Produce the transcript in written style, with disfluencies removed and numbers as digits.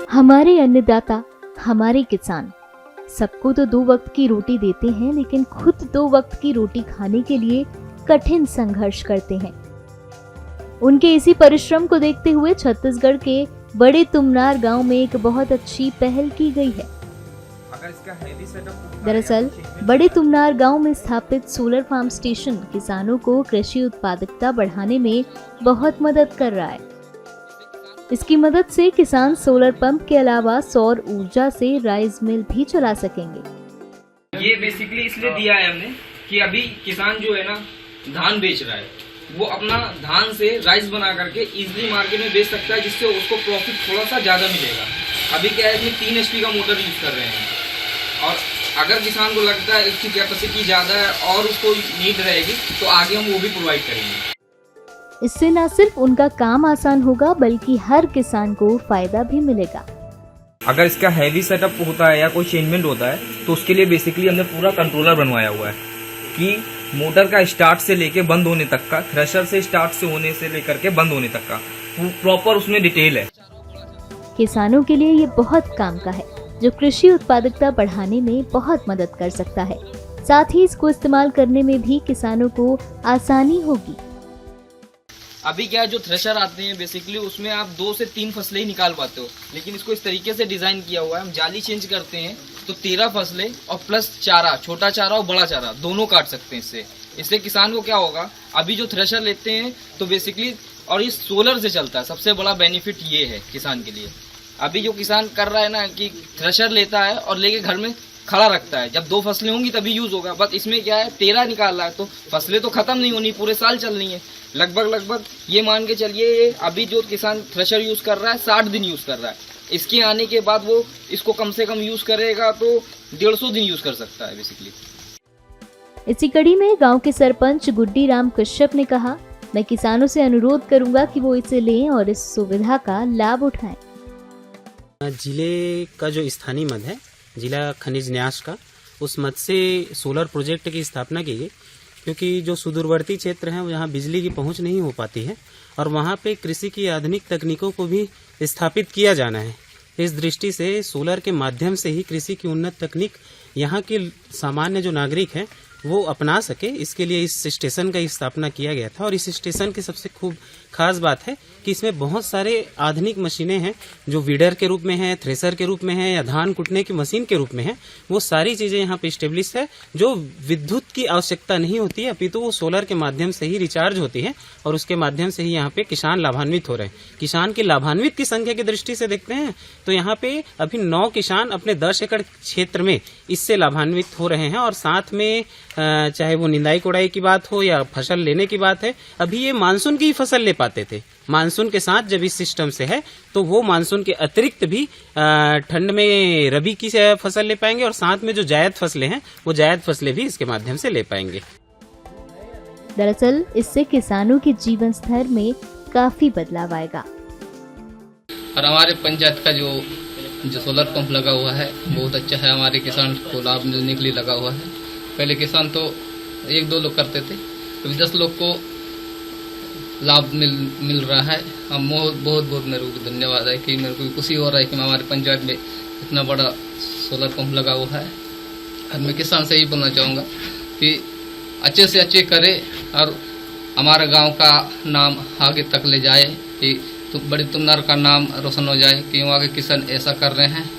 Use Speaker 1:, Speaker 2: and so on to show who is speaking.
Speaker 1: हमारे अन्नदाता, हमारे किसान सबको तो 2 वक्त की रोटी देते हैं, लेकिन खुद 2 वक्त की रोटी खाने के लिए कठिन संघर्ष करते हैं। उनके इसी परिश्रम को देखते हुए छत्तीसगढ़ के बड़े तुमनार गांव में एक बहुत अच्छी पहल की गई है। दरअसल बड़े तुमनार गांव में स्थापित सोलर फार्म स्टेशन किसानों को कृषि उत्पादकता बढ़ाने में बहुत मदद कर रहा है। इसकी मदद से किसान सोलर पंप के अलावा सौर ऊर्जा से राइस मिल भी चला सकेंगे।
Speaker 2: ये बेसिकली इसलिए दिया है हमने कि अभी किसान जो है ना धान बेच रहा है, वो अपना धान से राइस बना करके इजीली मार्केट में बेच सकता है, जिससे उसको प्रॉफिट थोड़ा सा ज्यादा मिलेगा। अभी क्या है, 3 HP का मोटर यूज कर रहे हैं, और अगर किसान को लगता है इसकी कैपेसिटी ज्यादा है और उसको नीड रहेगी तो आगे हम वो भी प्रोवाइड करेंगे।
Speaker 1: इससे न सिर्फ उनका काम आसान होगा, बल्कि हर किसान को फायदा भी मिलेगा।
Speaker 2: अगर इसका हैवी सेटअप होता है या कोई चेंजमेंट होता है तो उसके लिए बेसिकली हमने पूरा कंट्रोलर बनवाया हुआ है कि मोटर का स्टार्ट से लेके बंद होने तक का, थ्रेशर से स्टार्ट से होने से लेकर के बंद होने तक का प्रॉपर उसमें डिटेल है।
Speaker 1: किसानों के लिए ये बहुत काम का है, जो कृषि उत्पादकता बढ़ाने में बहुत मदद कर सकता है। साथ ही इसको इस्तेमाल करने में भी किसानों को आसानी होगी।
Speaker 2: अभी क्या है, जो थ्रेशर आते हैं बेसिकली उसमें आप 2 से 3 फसलें ही निकाल पाते हो, लेकिन इसको इस तरीके से डिजाइन किया हुआ है, हम जाली चेंज करते हैं तो 13 फसलें और प्लस चारा, छोटा चारा और बड़ा चारा दोनों काट सकते हैं। इससे किसान को क्या होगा, अभी जो थ्रेशर लेते हैं तो बेसिकली, और ये सोलर से चलता है, सबसे बड़ा बेनिफिट ये है किसान के लिए। अभी जो किसान कर रहा है ना कि थ्रेशर लेता है और लेके घर में खड़ा रखता है, जब 2 फसलें होंगी तभी यूज होगा, बस इसमें क्या है 13 निकाल रहा है तो फसलें तो खत्म नहीं होनी, पूरे साल चलनी है। लगभग ये मान के चलिए, अभी जो किसान थ्रेशर यूज कर रहा है 60 दिन यूज कर रहा है, इसके आने के बाद वो इसको कम से कम यूज करेगा तो 150 दिन यूज कर सकता है बेसिकली।
Speaker 1: इसी कड़ी में गांव के सरपंच गुड्डी राम कश्यप ने कहा, मैं किसानों से अनुरोध करूंगा कि वो इसे लें और इस सुविधा का लाभ उठाएं।
Speaker 3: जिले का जो स्थानीय मद है, जिला खनिज न्यास का, उस मद से सोलर प्रोजेक्ट की स्थापना की गई, क्योंकि जो सुदूरवर्ती क्षेत्र हैं यहाँ बिजली की पहुंच नहीं हो पाती है और वहाँ पे कृषि की आधुनिक तकनीकों को भी स्थापित किया जाना है। इस दृष्टि से सोलर के माध्यम से ही कृषि की उन्नत तकनीक यहाँ के सामान्य जो नागरिक हैं वो अपना सके, इसके लिए इस स्टेशन का स्थापना किया गया था। और इस स्टेशन की सबसे खूब खास बात है कि इसमें बहुत सारे आधुनिक मशीनें हैं, जो वीडर के रूप में है, थ्रेसर के रूप में है या धान कुटने की मशीन के रूप में है। वो सारी चीजें यहाँ पे स्टेब्लिश है, जो विद्युत की आवश्यकता नहीं होती है, अपितु वो सोलर के माध्यम से ही रिचार्ज होती है और उसके माध्यम से ही यहाँ पे किसान लाभान्वित हो रहे हैं। किसान की लाभान्वित की संख्या की दृष्टि से देखते हैं तो यहाँ पे अभी 9 किसान अपने 10 एकड़ क्षेत्र में इससे लाभान्वित हो रहे हैं। और साथ में चाहे वो निंदाई कोड़ाई की बात हो या फसल लेने की बात है, अभी ये मानसून की फसल ले पाते थे, मानसून के साथ जब इस सिस्टम से है तो वो मानसून के अतिरिक्त भी ठंड में रबी की फसल ले पाएंगे और साथ में जो जायद फसलें हैं वो जायद फसलें भी इसके माध्यम से ले पाएंगे।
Speaker 1: दरअसल इससे किसानों के जीवन स्तर में काफी बदलाव आएगा।
Speaker 4: और हमारे पंचायत का जो सोलर पंप लगा हुआ है बहुत अच्छा है, हमारे किसान को लाभ मिलने के लिए लगा हुआ है। पहले किसान तो 1-2 लोग करते थे, अभी 10 लोग को लाभ मिल रहा है। हम बहुत मेरे को धन्यवाद है कि मेरे को खुशी हो रहा है कि हमारे पंचायत में इतना बड़ा सोलर पंप लगा हुआ है। और मैं किसान से ही बोलना चाहूँगा कि अच्छे से अच्छे करे और हमारे गांव का नाम आगे तक ले जाए, कि बड़े तुमनार का नाम रोशन हो जाए, कि वहाँ के किसान ऐसा कर रहे हैं।